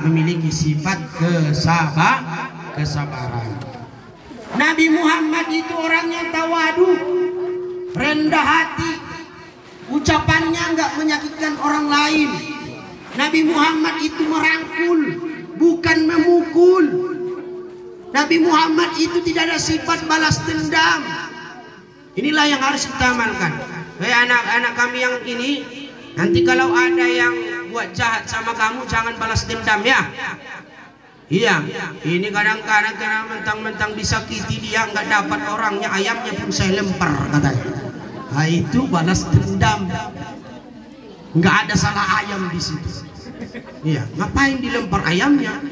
memiliki sifat kesabaran. Nabi Muhammad itu orangnya tawadu, rendah hati, ucapannya enggak menyakitkan orang lain. Nabi Muhammad itu merangkul, bukan memukul. Nabi Muhammad itu tidak ada sifat balas dendam. Inilah yang harus kita amalkan. Anak-anak kami yang ini, nanti kalau ada yang buat jahat sama kamu, jangan balas dendam ya. Iya, ini kadang-kadang karena mentang-mentang disakiti dia nggak dapat orangnya, ayamnya pun saya lempar katanya. Nah, itu balas dendam. Nggak ada salah ayam di situ. Iya, ngapain dilempar ayamnya?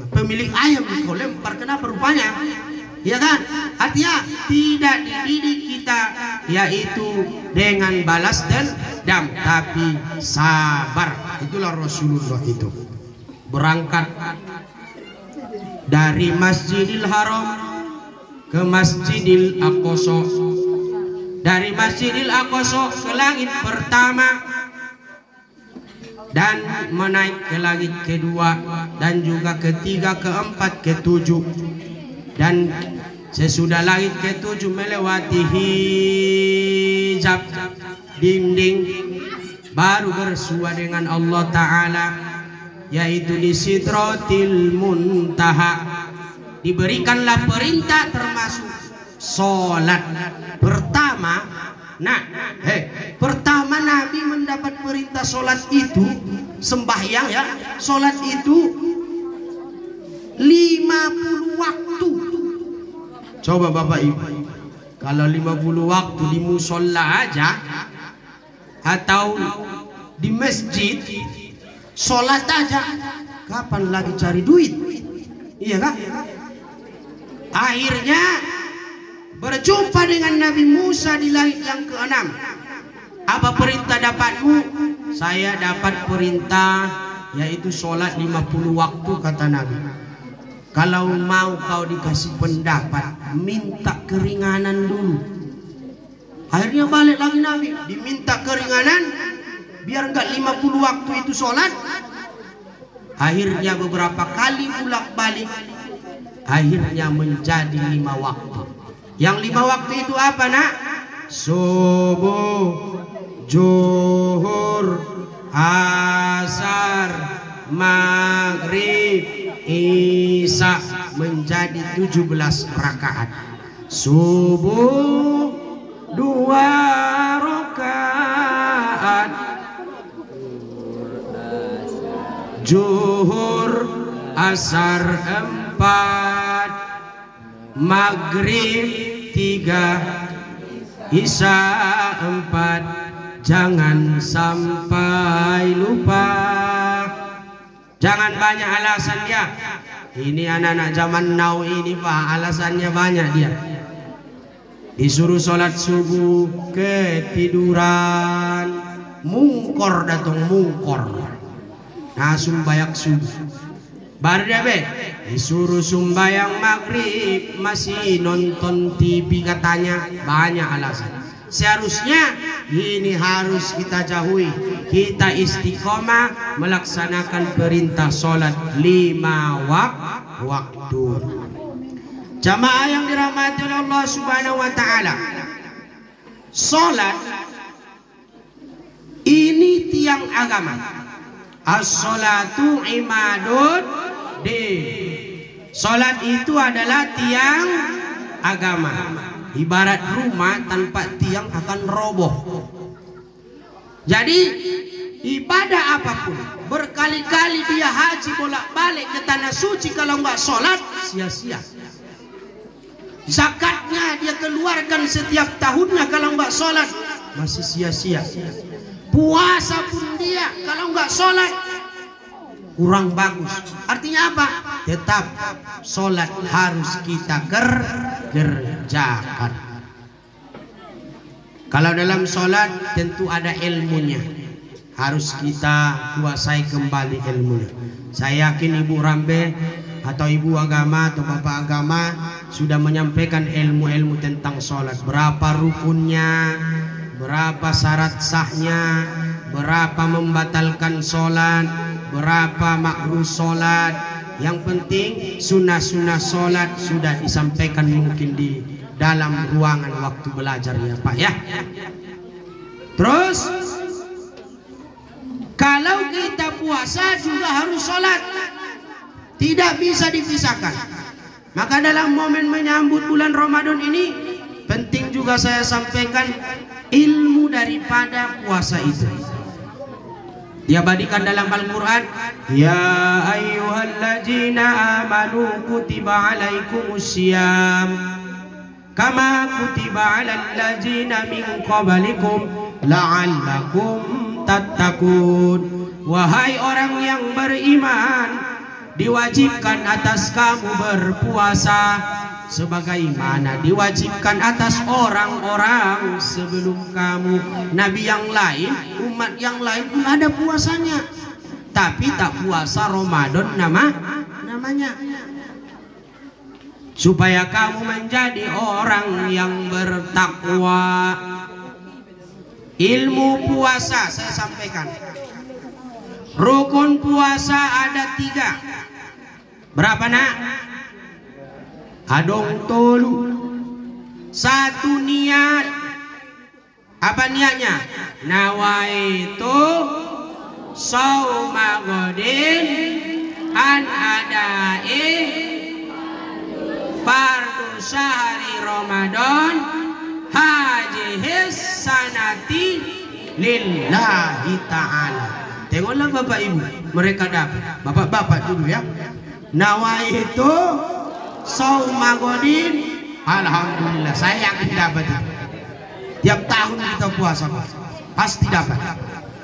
Pemilik ayam kau lempar, kenapa rupanya? Ya kan? Artinya tidak dididik kita yaitu dengan balas dendam, tapi sabar. Itulah Rasulullah itu. Berangkat dari Masjidil Haram ke Masjidil Aqsa, dari Masjidil Aqsa ke langit pertama dan menaik ke langit kedua dan juga ketiga, keempat, ketujuh, dan sesudah langit ketujuh melewati hijab dinding baru bersua dengan Allah Ta'ala, yaitu di Sidratil Muntaha. Diberikanlah perintah termasuk sholat pertama. Pertama Nabi mendapat perintah sholat itu, sembahyang ya, sholat itu 50 waktu. Coba Bapak Ibu, kalau 50 waktu di musola aja atau di masjid sholat aja, kapan lagi cari duit? Iya kan? Akhirnya berjumpa dengan Nabi Musa di langit yang ke-6. Apa perintah dapatmu? Saya dapat perintah yaitu sholat 50 waktu, kata Nabi. Kalau mau kau dikasih pendapat, minta keringanan dulu. Akhirnya balik lagi Nabi, diminta keringanan biar enggak 50 waktu itu sholat. Akhirnya beberapa kali bolak-balik, akhirnya menjadi 5 waktu. Yang 5 waktu itu apa nak? Subuh, zuhur, asar, maghrib, isya, menjadi 17 rakaat. Subuh 2 rakaat, zuhur, asar 4, maghrib 3, isya 4. Jangan sampai lupa. Jangan banyak alasan dia. Ini anak-anak zaman now ini Pak, alasannya banyak dia. Disuruh sholat subuh ketiduran, mungkor datang mungkor. Nah sumbayak subuh. Baru dia disuruh sumbayang maghrib, masih nonton TV katanya, banyak alasan. Seharusnya ini harus kita jauhi. Kita istiqomah melaksanakan perintah sholat 5 waktu. Jamaah yang dirahmati oleh Allah Subhanahu wa Ta'ala, sholat ini tiang agama. As-sholatu imadud din. Sholat itu adalah tiang agama. Ibarat rumah tanpa tiang akan roboh. Jadi ibadah apapun, berkali-kali dia haji bolak-balik ke tanah suci, kalau nggak sholat sia-sia. Zakatnya dia keluarkan setiap tahunnya, kalau nggak sholat masih sia-sia. Puasa pun dia kalau nggak sholat kurang bagus. Artinya apa? Tetap sholat harus kita kerjakan. Kalau dalam sholat tentu ada ilmunya, harus kita kuasai kembali ilmunya. Saya yakin Ibu Rambe atau Ibu Agama atau Bapak Agama sudah menyampaikan ilmu-ilmu tentang sholat. Berapa rukunnya, berapa syarat sahnya, berapa membatalkan sholat, berapa makruh sholat. Yang penting sunnah-sunnah sholat sudah disampaikan mungkin di dalam ruangan waktu belajar ya Pak ya. Terus kalau kita puasa juga harus sholat, tidak bisa dipisahkan. Maka dalam momen menyambut bulan Ramadan ini penting juga saya sampaikan ilmu daripada puasa itu. Diabadikan dalam Al-Quran, ya ayyuhalladzina amanu kutiba alaikumusiyam kama kutiba alal ladzina min qablikum la'allakum tattaqun. Wahai orang yang beriman, diwajibkan atas kamu berpuasa sebagaimana diwajibkan atas orang-orang sebelum kamu. Nabi yang lain, umat yang lain pun ada puasanya, tapi tak puasa Ramadan namanya. Supaya kamu menjadi orang yang bertakwa. Ilmu puasa saya sampaikan. Rukun puasa ada 3. Berapa nak? Adong tolu. 1 niat. Apa niatnya? Nawaitu shauma ghadin an adai fardu syahri Ramadan hajihis sanati lillahi ta'ala. Tengoklah Bapak Ibu, mereka dapat. Bapak-bapak dulu ya. Nawaitu shauma ghadin, alhamdulillah saya yakin dapat itu. Tiap tahun kita puasa pasti dapat.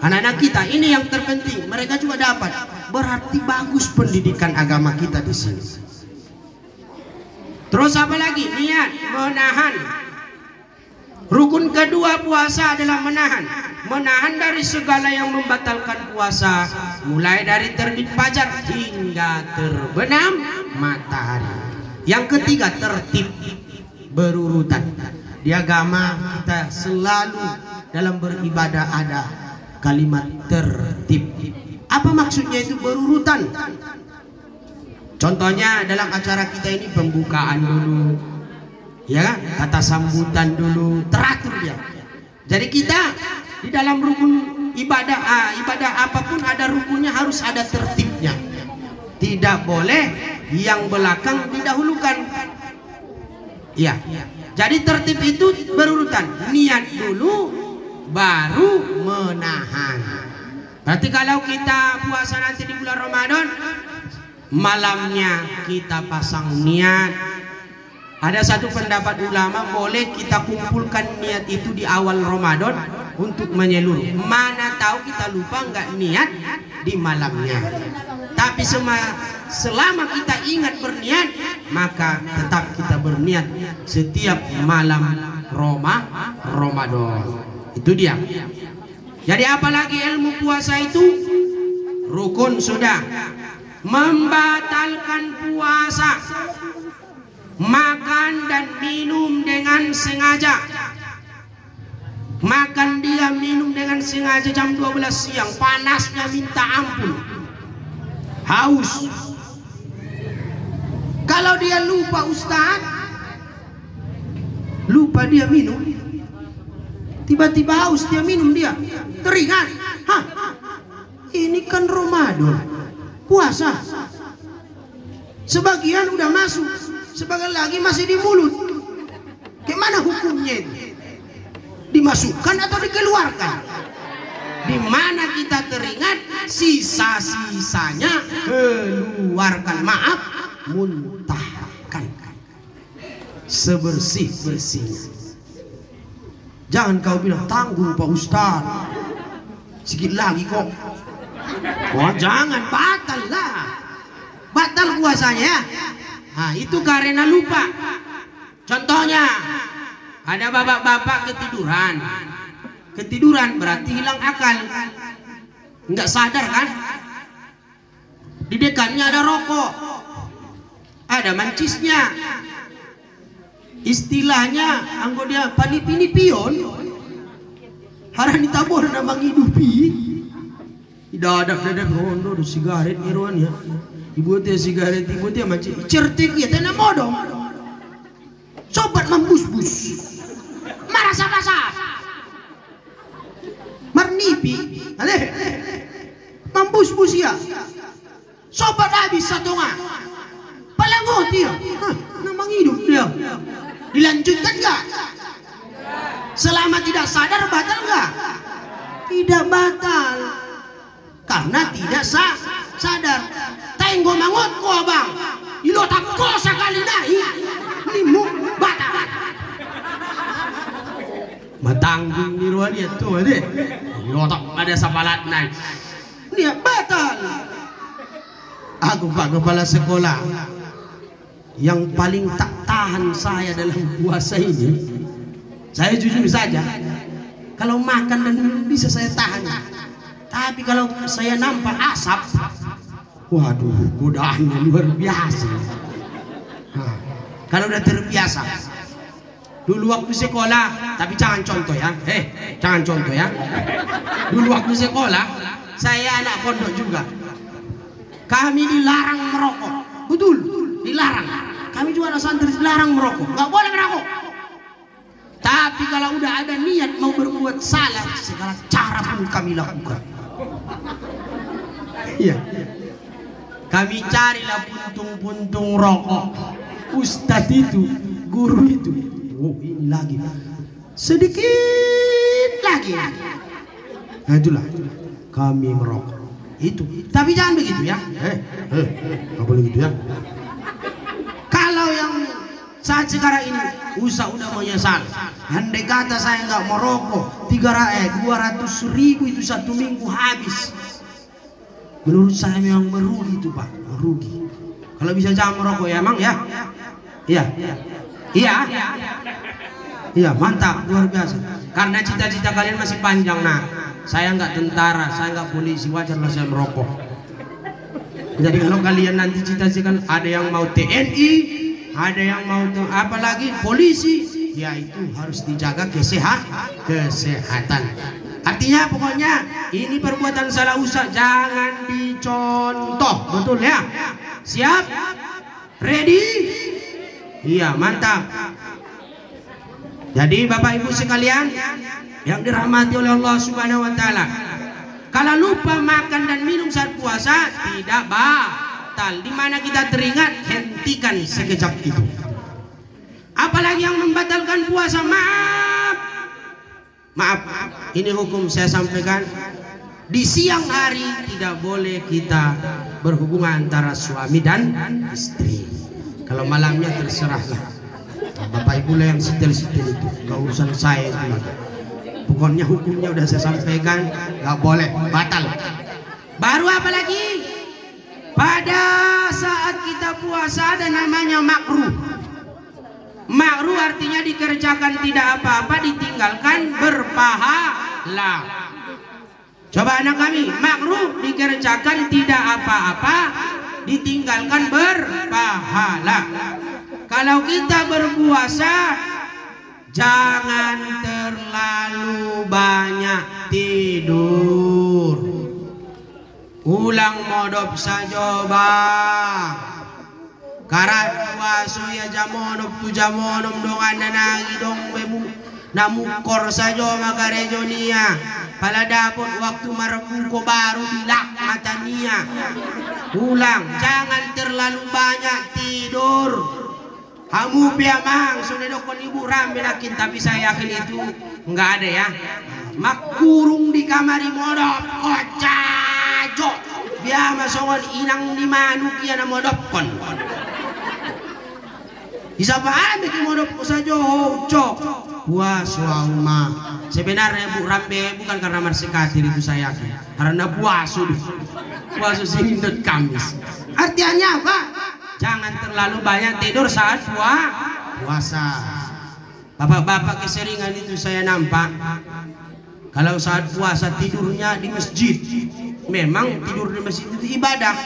Anak-anak kita ini yang terpenting, mereka juga dapat. Berarti bagus pendidikan agama kita di sini. Terus apa lagi? Niat, menahan. Rukun kedua puasa adalah menahan. Menahan dari segala yang membatalkan puasa, mulai dari terbit fajar hingga terbenam matahari. Yang ketiga, tertib, berurutan. Di agama kita selalu dalam beribadah ada kalimat tertib. Apa maksudnya itu berurutan? Contohnya dalam acara kita ini pembukaan dulu, ya, kata sambutan dulu, teratur dia. Jadi kita di dalam rukun ibadah apapun ada rukunnya, harus ada tertibnya. Tidak boleh yang belakang didahulukan. Ya. Jadi tertib itu berurutan. Niat dulu baru menahan. Berarti kalau kita puasa nanti di bulan Ramadan, malamnya kita pasang niat. Ada satu pendapat ulama, boleh kita kumpulkan niat itu di awal Ramadan untuk menyeluruh. Mana tahu kita lupa nggak niat di malamnya. Tapi selama kita ingat berniat, maka tetap kita berniat setiap malam Ramadan. Itu dia. Jadi apalagi ilmu puasa itu? Rukun sudah. Membatalkan puasa, makan dan minum dengan sengaja. Makan dia, minum dengan sengaja jam 12 siang, panasnya minta ampun, haus. Kalau dia lupa Ustaz, lupa dia minum, tiba-tiba haus dia minum, dia teringat, hah, ini kan Ramadan, puasa. Sebagian udah masuk, sebagian lagi masih di mulut. Gimana hukumnya itu? Dimasukkan atau dikeluarkan? Di mana kita teringat, sisa-sisanya keluarkan. Maaf, muntahkan sebersih-bersihnya. Jangan kau bilang tanggung Pak Ustaz, sedikit lagi kok. Wah, jangan, batal lah, batal puasanya. Nah, itu karena lupa. Contohnya, ada bapak-bapak ketiduran berarti hilang akal, nggak sadar kan? Di dekatnya ada rokok, ada mancisnya, istilahnya anggo dia panipini pion, harani tabor na manghidupi. Dadak rondo do sigaret iruan ya. Ibu teh sigaret ibu teh macam certik ya tena modong. Sobat membus-bus. Marasa-masa. Marnipi, ale. Membus-bus ya. Sobat habis satongan. Palangot dia. Namang hidup dia. Dilanjutkan enggak? Selama tidak sadar batal enggak? Tidak batal. Karena tidak sadar. Tenggo mangot ko abang. Ilo tak ko sekali nahi. Limu batal. Matanggung di luar dia tuh deh. Ilo tak ada sapalat nahi. Dia batal. Aku Pak Kepala Sekolah yang paling tak tahan saya dalam puasa ini, saya jujur saja, kalau makan dan minum bisa saya tahan, tapi kalau saya nampak asap, waduh, godaannya luar biasa. Kalau udah terbiasa, dulu waktu sekolah, tapi jangan contoh ya, jangan contoh ya. Dulu waktu sekolah, saya anak pondok juga. Kami dilarang merokok, betul, dilarang. Kami juga anak santri dilarang merokok, nggak boleh merokok. Tapi kalau udah ada niat mau berbuat salah, segala cara pun kami lakukan. Iya, kami carilah puntung-puntung rokok. Ustadz itu, guru itu, oh ini lagi, sedikit lagi. Nah itulah kami merokok. Itu, tapi jangan begitu ya. Nggak boleh gitu ya. Kalau yang saat sekarang ini udah menyesal. Andai kata saya nggak merokok, 200.000 itu satu minggu habis. Menurut saya memang merugi itu Pak, merugi. Kalau bisa jangan merokok ya emang ya. Iya mantap, luar biasa. Karena cita-cita kalian masih panjang nak. Saya nggak tentara, saya nggak polisi, wajarlah saya merokok. Jadi kalau kalian nanti cita-cita ada yang mau TNI, ada yang mau apalagi polisi, ya itu harus dijaga kesehatan. Artinya pokoknya ini perbuatan salah usaha jangan dicontoh, betul ya? Siap? Ready? Iya mantap. Jadi Bapak Ibu sekalian yang dirahmati oleh Allah Subhanahu wa taala, kalau lupa makan dan minum saat puasa tidak batal. Di mana kita teringat, hentikan sekejap itu. Apalagi yang membatalkan puasa, maaf, ini hukum saya sampaikan. Di siang hari tidak boleh kita berhubungan antara suami dan istri. Kalau malamnya terserahlah. Bapak Ibu lah yang setel-setel itu, gak urusan saya itu lagi. Pokoknya hukumnya udah saya sampaikan, nggak boleh, batal. Baru apa lagi? Pada saat kita puasa ada namanya makruh. Makruh artinya dikerjakan tidak apa-apa, ditinggalkan berpahala. Coba anak kami, makruh dikerjakan tidak apa-apa, ditinggalkan berpahala. Kalau kita berpuasa, jangan terlalu banyak tidur. Ulang modop saja bang. Karat puasa ya jamonop tu jamonop dong anda nagi dong bemu. Namukor saja makarejo nia. Pala dapot waktu marbuko baru bilak matania. Ulang, jangan terlalu banyak tidur. Kamu piamang sudah dokon ibu rambe nakin, tapi saya yakin itu enggak ada ya. Makurung di kamari modop kocajo. Biar masongon inang di manuk ya na modopkon. Bisa paham ki modop saja cok. Puasa umah. Sebenarnya Bu Rambe bukan karena marsikatir itu saya yakin. Karena puasa sindut Kamis. Artinya apa? Jangan terlalu banyak tidur saat puasa. Bapak-bapak keseringan itu saya nampak. Kalau saat puasa tidurnya di masjid. Memang tidur di masjid itu ibadah.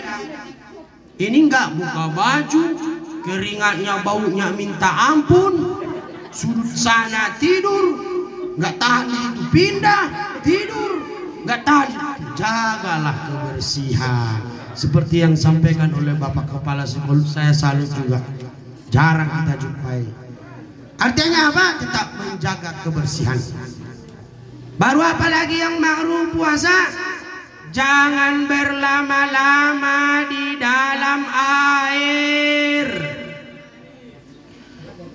Ini enggak buka baju, keringatnya baunya minta ampun. Sudut sana tidur, enggak tahan itu pindah tidur, enggak tahan jagalah kebersihan. Seperti yang disampaikan oleh Bapak Kepala Sekolah, saya salut juga. Jarang kita jumpai. Artinya apa? Tetap menjaga kebersihan. Baru apa lagi yang makruh puasa? Jangan berlama-lama di dalam air.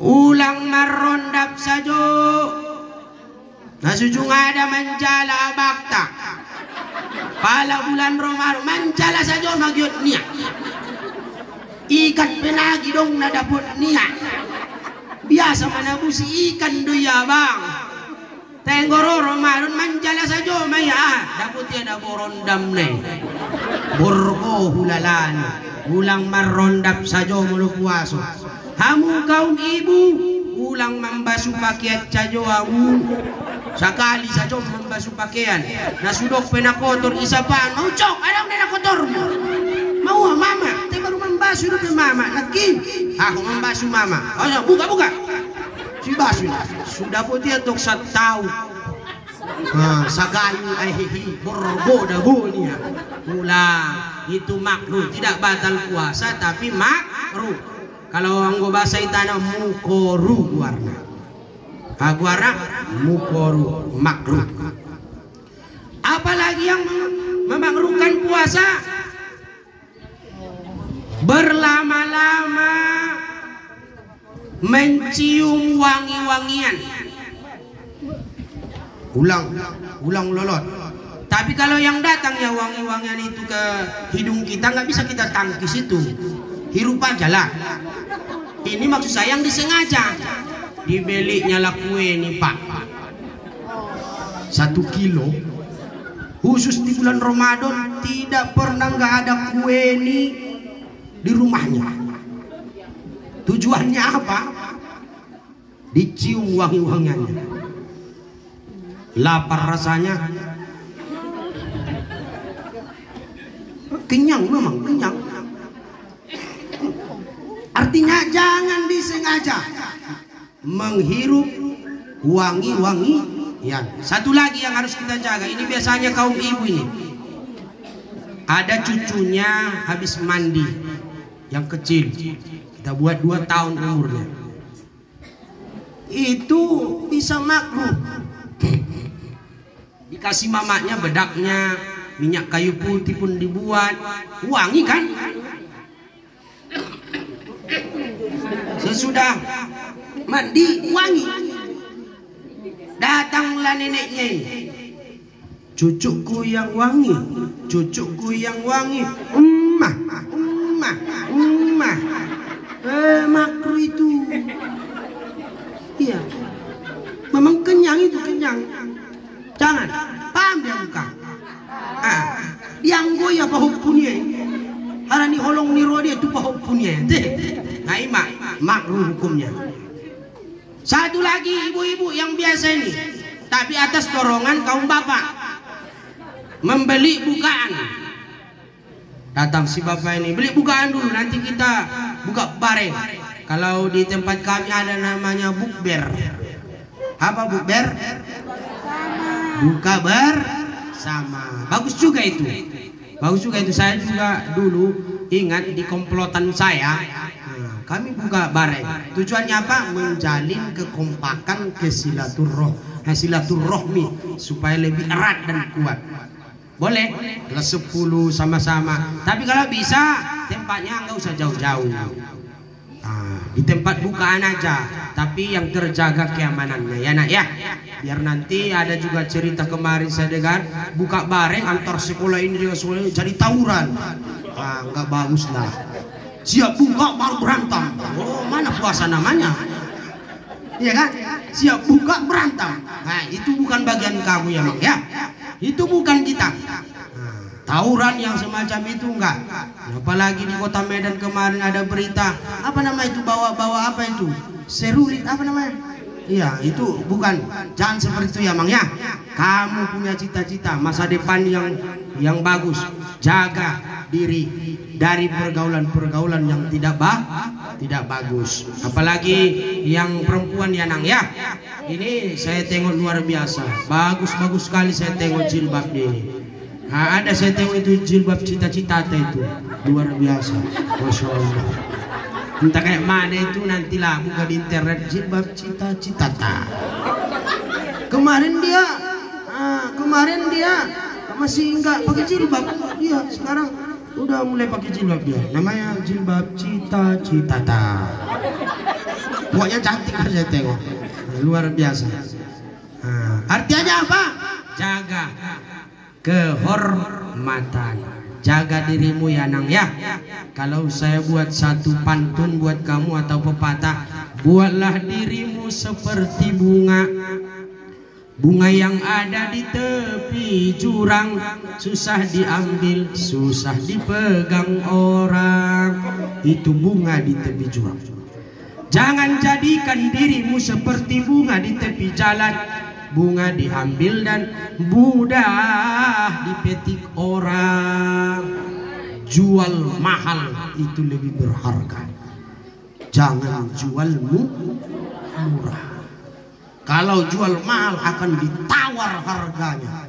Ulang merondap saja. Nasujung ada menjala bakta. Pada bulan Ramadan menjala saja magiot niat. Ikan penagi dong na dapur niat. Biasa manabusi ikan doya bang. Tenggoro Ramadan menjala saja maya. Dapur tiada borondam nih. Borgo hulalan. Ulang merondap saja mulu puasa. Kamu kaum ibu ulang membasuh pakaian saja kamu. Sekali saja membasuh pakaian. Nah sudah pena kotor isapaan. Mau cok, ada yang kotor. Mau mama, tapi baru membasuh dulu mama. Lagi, aku membasuh mama. Oh, buka. Si basuh. Sudah putih untuk setahun. Sekali, borbo dah bunyi. Ulang, itu makruh. Tidak batal puasa, tapi makruh. Kalau anggo bahasa itana mukoru warna. Warna mukoru makruh. Apalagi yang memakruhkan puasa? Berlama-lama mencium wangi-wangian. Ulang lolot. Tapi kalau yang datang ya wangi-wangian itu ke hidung kita, nggak bisa kita tangkis itu. Hirup aja lah. Ini maksud saya yang disengaja. Dibelinya lah kue nih Pak. 1 kilo. Khusus di bulan Ramadan tidak pernah nggak ada kue nih di rumahnya. Tujuannya apa? Dicium wangi-wangiannya. Lapar rasanya. Kenyang memang, kenyang. Artinya jangan disengaja menghirup wangi-wangi. Ya, satu lagi yang harus kita jaga. Ini biasanya kaum ibu ini. Ada cucunya habis mandi yang kecil. Kita buat 2 tahun umurnya. Itu bisa makruh. Dikasih mamanya bedaknya, minyak kayu putih pun dibuat. Wangi kan? Sesudah mandi wangi. Datanglah neneknya ini. Cucuku yang wangi, cucuku yang wangi. Ummah. Makruh itu. Iya. Memang kenyang itu, kenyang. Jangan. Paham dia bukan? Yang gue ya paham punya. Harani holong niro dia tu paham punya. Nah ini makruh hukumnya. Satu lagi ibu-ibu yang biasa ini, tapi atas dorongan kaum bapak, membeli bukaan. Datang si bapak ini, beli bukaan dulu, nanti kita buka bareng. Kalau di tempat kami ada namanya bukber. Apa bukber? Buka bersama. Bagus juga itu. Bagus juga itu. Saya juga dulu ingat di komplotan saya. Kami buka bareng. Tujuannya apa? Menjalin kekompakan, silaturahmi supaya lebih erat dan kuat. Boleh? Kelas 10 sama-sama. Tapi kalau bisa tempatnya nggak usah jauh-jauh. Di tempat bukaan aja. Tapi yang terjaga keamanannya ya nak ya. Biar nanti ada juga cerita kemarin saya dengar buka bareng antar sekolah ini dengan sekolah ini jadi tawuran. Nggak bagus lah. Siap buka baru berantem. Oh, mana puasa namanya? Iya kan? Siap buka berantem. Nah, itu bukan bagian kamu ya, Mang ya. Itu bukan kita. Tawuran yang semacam itu enggak. Apalagi di Kota Medan kemarin ada berita, apa nama itu, bawa apa itu? Serulit apa namanya? Iya, itu bukan. Jangan seperti itu ya, Mang ya. Kamu punya cita-cita masa depan yang bagus. Jaga diri dari pergaulan-pergaulan yang tidak bagus. Apalagi yang perempuan ya, Nang ya. Ini saya tengok luar biasa. Bagus-bagus sekali saya tengok jilbabnya ini. Ada saya tengok itu jilbab cita-cita itu luar biasa, masya Allah. Entah kayak mana itu, nantilah buka di internet jilbab cita-cita. Kemarin dia masih enggak pakai jilbab, dia sekarang udah mulai pakai jilbab dia. Namanya jilbab cita-cita. Pokoknya cantik lah saya tengok, luar biasa. Artinya apa? Jaga kehormatan, jaga dirimu ya Nang ya. Kalau saya buat satu pantun buat kamu atau pepatah, buatlah dirimu seperti bunga, bunga yang ada di tepi jurang, susah diambil, susah dipegang orang. Itu bunga di tepi jurang. Jangan jadikan dirimu seperti bunga di tepi jalan, bunga diambil dan mudah dipetik orang. Jual mahal itu lebih berharga. Jangan jual murah. Kalau jual mahal akan ditawar harganya,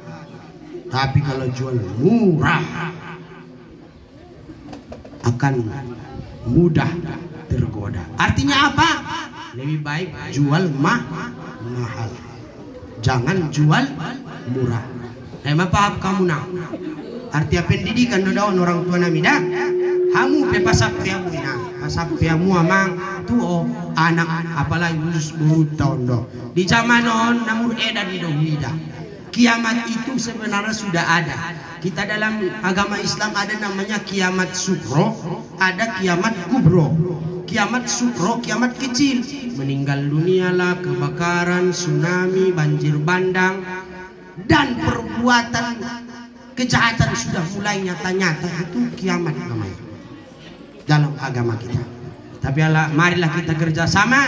tapi kalau jual murah akan mudah tergoda. Artinya apa? Lebih baik jual mahal, jangan jual murah. Emang paham kamu nak? Arti pendidikan dodaun orang tua nami dah. Kamu pepasap piamu ina, pasap piamu amang tuo anak apalagi lulus buru tahun do. Di zaman on namur edan di dohida. Kiamat itu sebenarnya sudah ada. Kita dalam agama Islam ada namanya kiamat sukro, ada kiamat kubro. Kiamat sukro, kiamat kecil, meninggal dunia lah, kebakaran, tsunami, banjir bandang, dan perbuatan kejahatan sudah mulai nyata-nyata, itu kiamat namanya dalam agama kita. Tapi marilah kita kerjasama,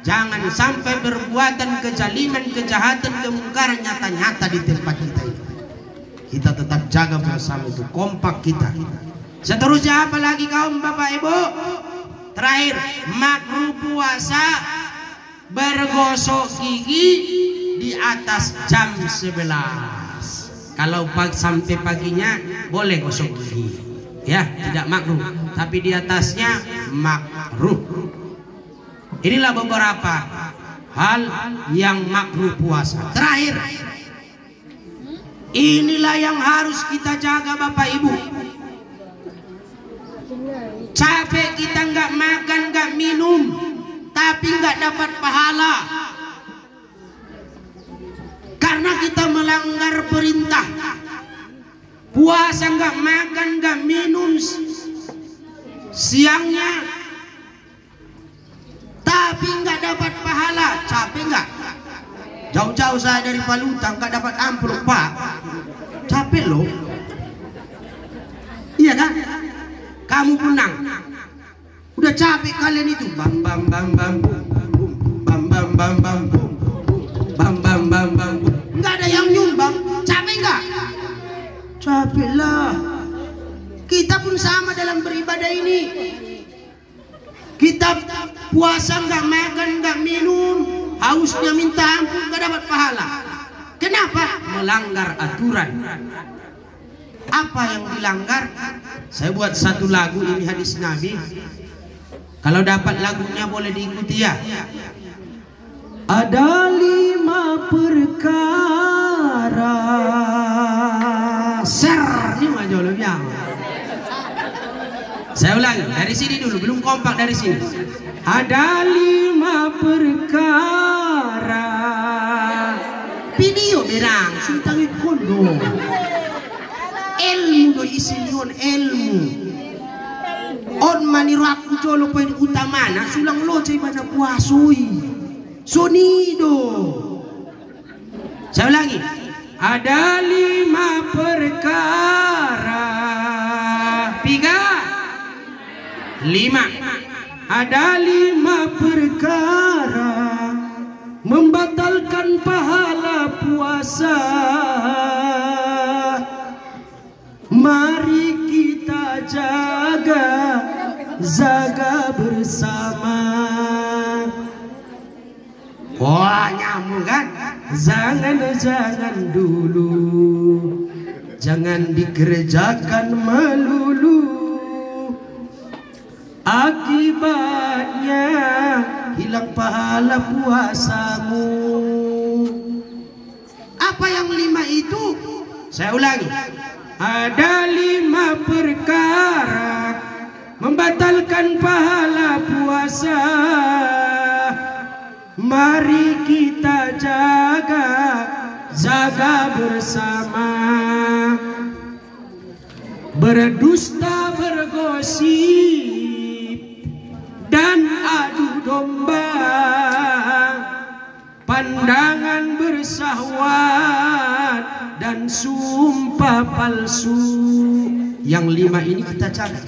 jangan sampai perbuatan kezaliman, kejahatan, kemungkaran nyata-nyata di tempat kita ini. Kita tetap jaga bersama itu, kompak kita. Seterusnya apa lagi kaum bapak ibu? Terakhir, makruh puasa bergosok gigi di atas jam 11. Kalau sampai paginya boleh gosok gigi, ya tidak makruh. Tapi di atasnya makruh. Inilah beberapa hal yang makruh puasa. Terakhir, inilah yang harus kita jaga bapak ibu. Capek kita nggak makan, nggak minum, tapi nggak dapat pahala karena kita melanggar perintah. Puasa nggak makan, nggak minum siangnya, tapi nggak dapat pahala. Capek nggak? Jauh-jauh saya dari Palutang nggak dapat amplop pak. Capek loh. Iya kan? Kamu punang, udah capek kalian itu. Bam bam bam bam bum bam bam bam bam bum bam bam bam bam. Nggak ada yang nyumbang. Capek nggak? Capek lah. Kita pun sama dalam beribadah ini. Kita puasa nggak makan, nggak minum, hausnya minta ampun, nggak dapat pahala. Kenapa? Melanggar aturan. Apa yang dilanggar? Saya buat satu lagu, ini hadis Nabi. Kalau dapat lagunya boleh diikuti ya. Ada 5 perkara. Ser, ini mah jauh lebih. Saya ulangi dari sini dulu, belum kompak dari sini. Ada 5 perkara. Video berang, sudah kondo. Ilmu do isinion ilmu. On maniru aku jolo poin utamana sulang loce mana puasui. Sonido. Saya ulangi. Ada 5 perkara. 3 5. Ada 5 perkara membatalkan pahala puasa. Mari kita jaga bersama. Wah nyambung kan? Jangan dulu jangan dikerjakan melulu, akibatnya hilang pahala puasamu. Apa yang 5 itu? Saya ulangi. Ada 5 perkara membatalkan pahala puasa. Mari kita jaga bersama. Berdusta, bergosip, dan adu domba, pandangan bersahwat, dan sumpah palsu. Yang 5 ini kita jaga.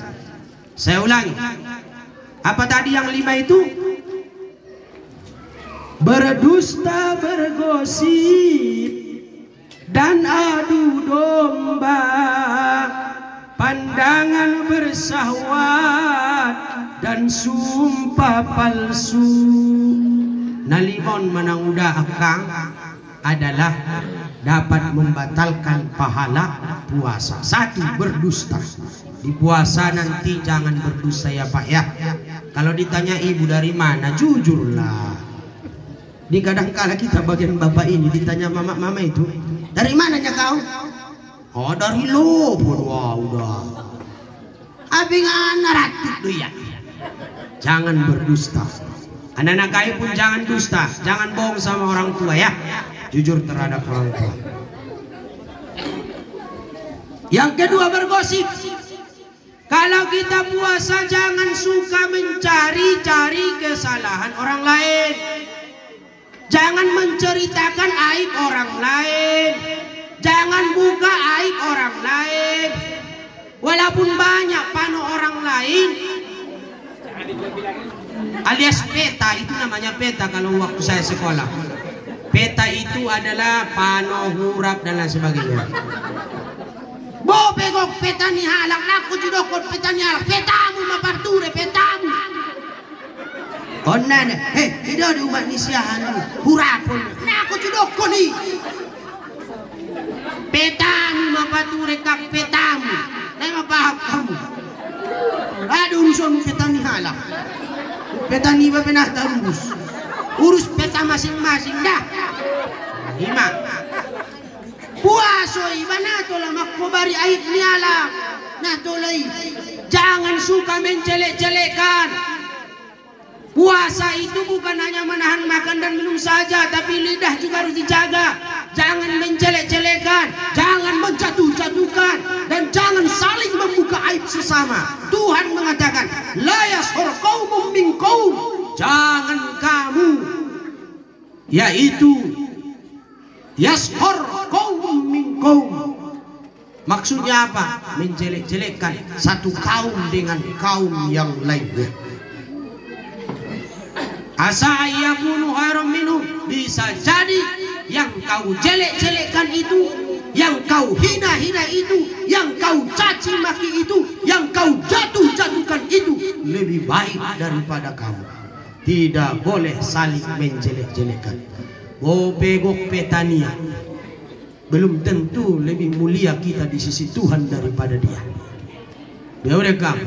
Saya ulangi. Apa tadi yang 5 itu? Berdusta, bergosip, dan adu domba, pandangan bersahwat, dan sumpah palsu. Nalimon manang udah akang adalah dapat membatalkan pahala puasa. 1, berdusta. Di puasa nanti jangan berdusta ya Pak ya. Kalau ditanya ibu dari mana, jujurlah. Di kadang-kala kita bagian bapak ini ditanya mama itu, dari mananya kau? Oh dari lo, udah. Abing anak itu ya. Jangan berdusta. Anak-anak kaya pun jangan dusta, jangan bohong sama orang tua ya. Jujur terhadap orang tua. Yang kedua, bergosip. Kalau kita puasa jangan suka mencari-cari kesalahan orang lain. Jangan menceritakan aib orang lain. Jangan buka aib orang lain. Walaupun banyak pano orang lain, alias peta, itu namanya peta kalau waktu saya sekolah. Peta itu adalah pano, huruf dan lain sebagainya. Bo pegok peta ni halang aku judokot peta ni halang petamu maparture petamu. Onan, tidak di umat nisiahan hurapon. Nah aku judokot ni. Petamu maparture kak petamu. Nah mapaham kamu. Ada urusan peta ni halang. Peta ni ba penah urus. Urus peta masing-masing dah. 5. Puaso iba nato lah makubari aib ni alam nato lay. Jangan suka menjelek-jelekan. Puasa itu bukan hanya menahan makan dan minum saja, tapi lidah juga harus dijaga. Jangan menjelek-jelekan, jangan menjatuh-jatuhkan, dan jangan saling membuka aib sesama. Tuhan mengatakan, la yashur qaumum min qaum. Jangan kamu, yaitu yashur qaumum min qaum. Maksudnya apa? Menjelek-jelekkan satu kaum dengan kaum yang lainnya. Asa yakunu khairan minhum. Bisa jadi yang kau jelek-jelekkan itu, yang kau hina-hina itu, yang kau caci maki itu, yang kau jatuh-jatuhkan itu lebih baik daripada kamu. Tidak boleh saling menjelek-jelekkan. Bogok petania, belum tentu lebih mulia kita di sisi Tuhan daripada dia. Ya udah kamu,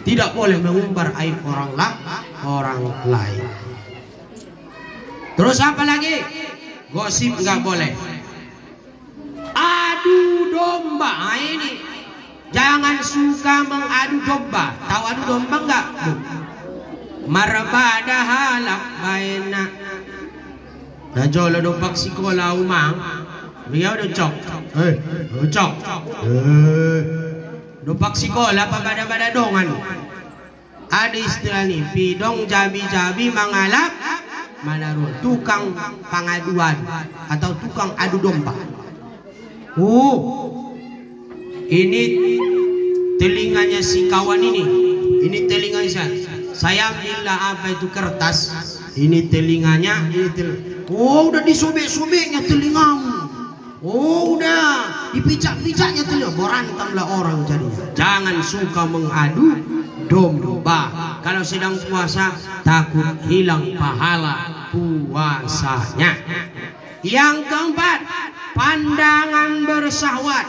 tidak boleh mengumbar aib orang lain. Terus apa lagi? Gosip nggak boleh. Adu domba, ini jangan suka mengadu domba. Tahu adu domba nggak? Marbada halak baina. Nah jolo dompak sikola umang, beliau udah cok, cok, dompak sikola pada dongan. Ada istilah nih, pidong jabi-jabi mangalap, manaru tukang pangaduan atau tukang adu domba. Ini telinganya si kawan ini telinganya saya ambillah apa itu kertas. Ini telinganya, udah disobek-sobeknya telingamu. Udah dipijak-pijaknya telinga. Berantamlah orang jadinya. Jangan suka mengadu domba. Kalau sedang puasa takut hilang pahala puasanya. Yang keempat, pandangan bersyahwat.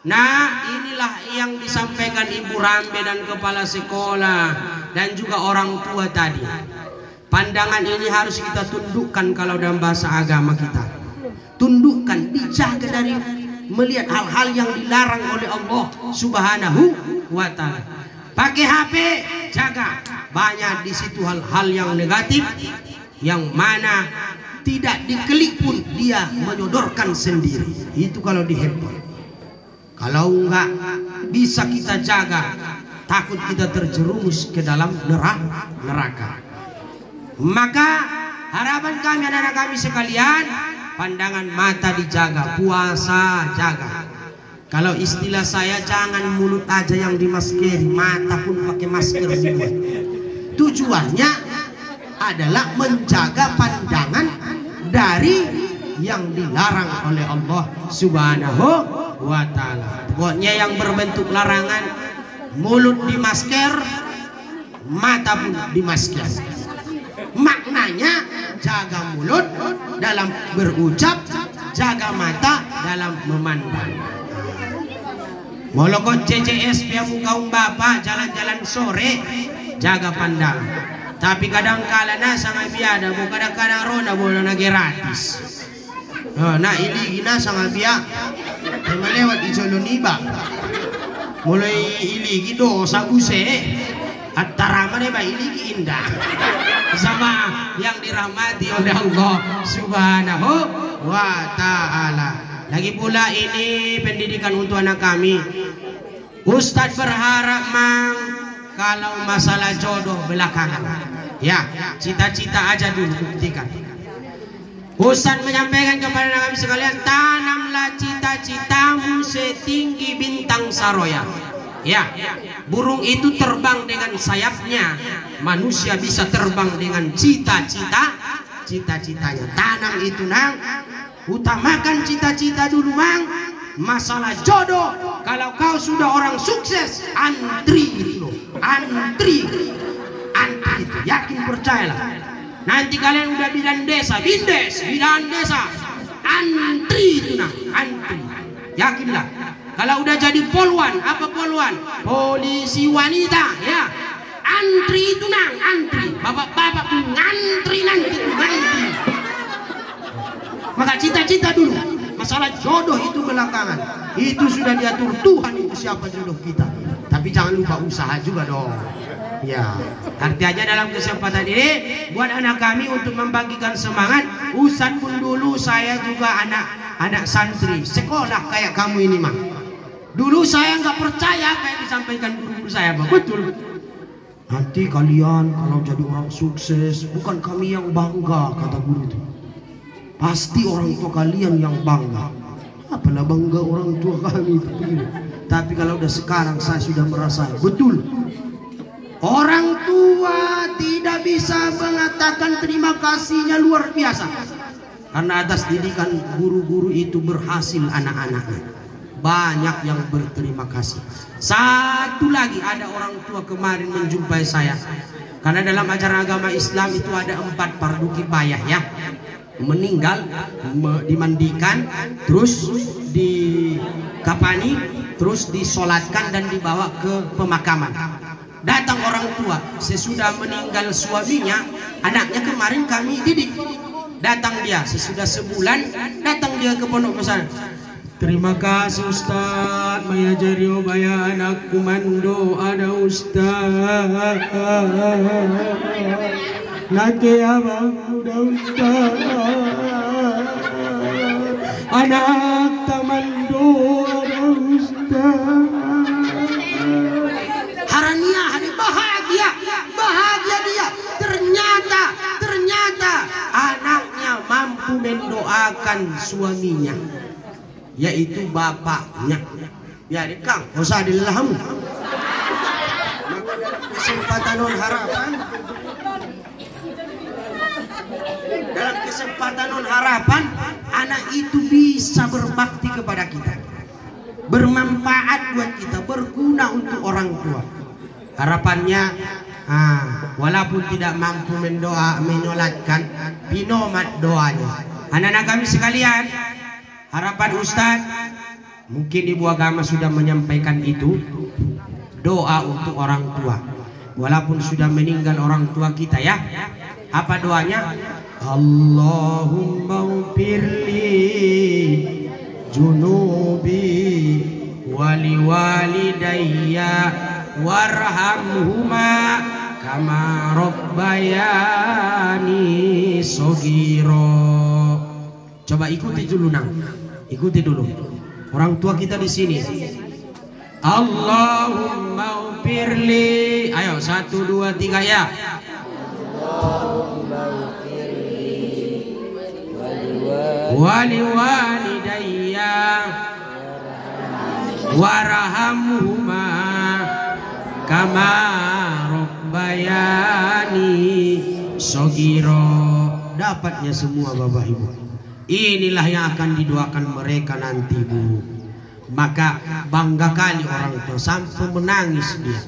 Nah, inilah yang disampaikan Ibu Rambe dan kepala sekolah dan juga orang tua tadi. Pandangan ini harus kita tundukkan kalau dalam bahasa agama kita. Tundukkan, dijaga dari melihat hal-hal yang dilarang oleh Allah Subhanahu wa Ta'ala. Pakai HP, jaga. Banyak di situ hal-hal yang negatif yang mana tidak diklik pun dia menyodorkan sendiri. Itu kalau di handphone. Kalau enggak bisa kita jaga, takut kita terjerumus ke dalam neraka. Maka harapan kami anak-anak kami sekalian, pandangan mata dijaga, puasa jaga. Kalau istilah saya, jangan mulut aja yang dimaskeri, mata pun pakai masker juga. Tujuannya adalah menjaga pandangan dari yang dilarang oleh Allah Subhanahu wa Ta'ala. Pokoknya yang berbentuk larangan, mulut dimasker, mata pun dimasker. Maknanya jaga mulut dalam berucap, jaga mata dalam memandang. Molokot CCS piamu kaum bapak jalan-jalan sore, jaga pandang. Tapi kadang-kala na sangat biada, bu kadang-kadang rona boleh na gratis. Nah ini gina sangat biak, melewat di Soloniba. Mulai iligi dosa guse, atara mana ba iligi indah. Sama yang dirahmati oleh Allah Subhanahu wa Ta'ala. Lagi pula ini pendidikan untuk anak kami. Ustadz berharap mang kalau masalah jodoh belakangan, ya cita-cita aja dulu buktikan. Ustadz menyampaikan kepada anak kami sekalian, tanamlah cita-citamu setinggi bintang saroya. Ya, burung itu terbang dengan sayapnya, manusia bisa terbang dengan cita-citanya. Tanam itu nang, utamakan cita-cita dulu mang. Masalah jodoh, kalau kau sudah orang sukses, antri itu, antri itu, yakin percayalah. Nanti kalian udah bidan desa, bidan desa, antri itu nang, antri, yakinlah. Kalau udah jadi polwan, apa polwan? Polisi wanita, ya. Antri itu nang, antri. Bapak-bapak ngantri nanti, ngantri. Maka cita-cita dulu. Masalah jodoh itu belakangan. Itu sudah diatur Tuhan, itu siapa jodoh kita. Tapi jangan lupa usaha juga dong. Ya, artinya dalam kesempatan ini buat anak kami untuk membagikan semangat. Ustadz pun dulu saya juga anak santri sekolah kayak kamu ini mah. Dulu saya nggak percaya apa yang disampaikan guru saya, Pak. Betul. Nanti kalian kalau jadi orang sukses, bukan kami yang bangga, kata guru itu. Pasti orang tua kalian yang bangga. Apalah bangga orang tua kami itu. Tapi kalau udah sekarang saya sudah merasa betul. Orang tua tidak bisa mengatakan terima kasihnya luar biasa. Karena atas didikan guru-guru itu berhasil anak-anaknya. Banyak yang berterima kasih. Satu lagi, ada orang tua kemarin menjumpai saya. Karena dalam ajaran agama Islam itu ada 4 fardu kifayah ya. Meninggal, dimandikan, terus dikafani, terus disolatkan dan dibawa ke pemakaman. Datang orang tua, sesudah meninggal suaminya, anaknya kemarin kami didik. Datang dia, sesudah sebulan, datang dia ke pondok pesantren. Terima kasih Ustaz, mengajari obaya anakku mando ada Ustaz. Nanti abang udah Ustaz. Anak tamando ada Ustaz. Harania hari bahagia dia. Ternyata anaknya mampu mendoakan suaminya, yaitu bapaknya. Ya Kang, gak usah dilelahmu. Kesempatan non harapan. Dalam kesempatan non harapan, anak itu bisa berbakti kepada kita, bermanfaat buat kita, berguna untuk orang tua. Harapannya, walaupun tidak mampu menyolatkan, binomat doanya. Anak-anak kami sekalian, Harapan Ustaz, mungkin ibu agama sudah menyampaikan itu, doa untuk orang tua. Walaupun sudah meninggal orang tua kita ya. Apa doanya? Allahumma ufirli junubi wali walidayya warhamhuma kama rabbayani shogiro. Coba ikuti dulu nang, ikuti dulu. Orang tua kita di sini. Allahumma ufirli. Ayo 1 2 3 ya. Wali walidayya warhamhuma kama rabbayani shogiro. Dapatnya semua Bapak Ibu. Inilah yang akan didoakan mereka nanti Bu. Maka bangga kali orang tua sampai menangis dia.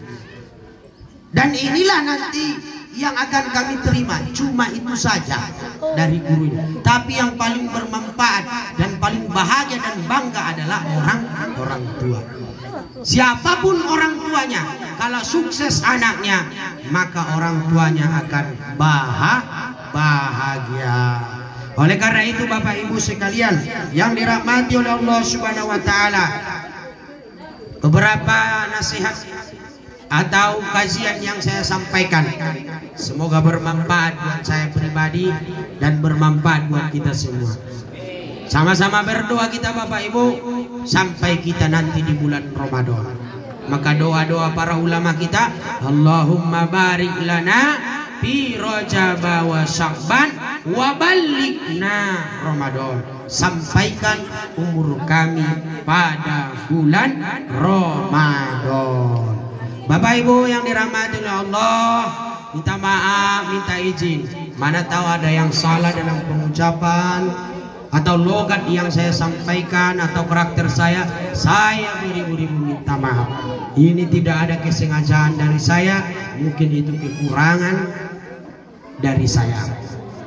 Dan inilah nanti yang akan kami terima, cuma itu saja dari gurunya. Tapi yang paling bermanfaat dan paling bahagia dan bangga adalah orang tua. Siapapun orang tuanya, kalau sukses anaknya, maka orang tuanya akan bahagia. Oleh karena itu Bapak Ibu sekalian yang dirahmati oleh Allah Subhanahu wa taala, beberapa nasihat atau kajian yang saya sampaikan semoga bermanfaat buat saya pribadi dan bermanfaat buat kita semua. Sama-sama berdoa kita Bapak Ibu sampai kita nanti di bulan Ramadan. Maka doa-doa para ulama kita, Allahumma barik lana fi Rajab wa Sya'ban wa balighna Ramadan. Sampaikan umur kami pada bulan Ramadan. Bapak Ibu yang dirahmati oleh Allah, minta maaf, minta izin. Mana tahu ada yang salah dalam pengucapan atau logat yang saya sampaikan atau karakter saya beribu-ribu minta maaf. Ini tidak ada kesengajaan dari saya, mungkin itu kekurangan dari saya.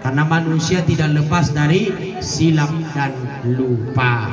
Karena manusia tidak lepas dari silap dan lupa.